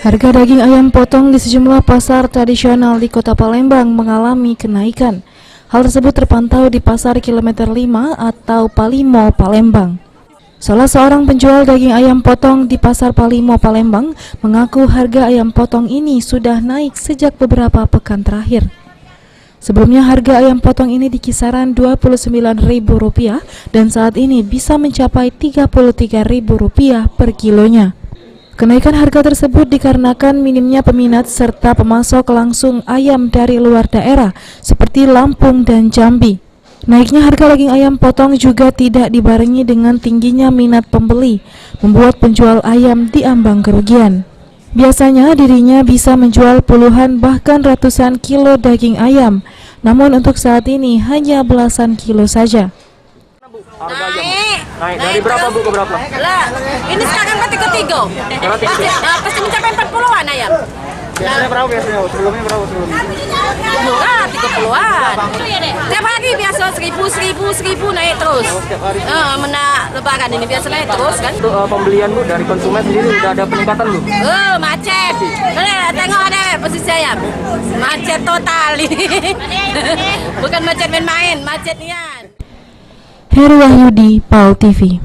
Harga daging ayam potong di sejumlah pasar tradisional di Kota Palembang mengalami kenaikan. Hal tersebut terpantau di Pasar Kilometer 5 atau Palimo, Palembang. Salah seorang penjual daging ayam potong di Pasar Palimo, Palembang mengaku harga ayam potong ini sudah naik sejak beberapa pekan terakhir. Sebelumnya harga ayam potong ini di kisaran Rp29.000 dan saat ini bisa mencapai Rp33.000 per kilonya. Kenaikan harga tersebut dikarenakan minimnya peminat serta pemasok langsung ayam dari luar daerah seperti Lampung dan Jambi. Naiknya harga daging ayam potong juga tidak dibarengi dengan tingginya minat pembeli, membuat penjual ayam diambang kerugian. Biasanya dirinya bisa menjual puluhan bahkan ratusan kilo daging ayam, namun untuk saat ini hanya belasan kilo saja. Naik dari berapa Bu ke berapa? Lah, ini sekarang berarti ketiga. Pasti mencapai 40-an ayam. Biasanya berapa biasanya? Sebelumnya berapa sebelumnya? Murah 30-an. Tiap hari biasa 1.000 naik terus. Menak lebaran ini biasa naik terus kan. Untuk pembelian Bu dari konsumen sendiri udah ada peningkatan Bu? Macet. Tengok ada posisi ayam. Macet total ini. Bukan macet main-main, macet nian. Heru Wahyudi, PAL TV.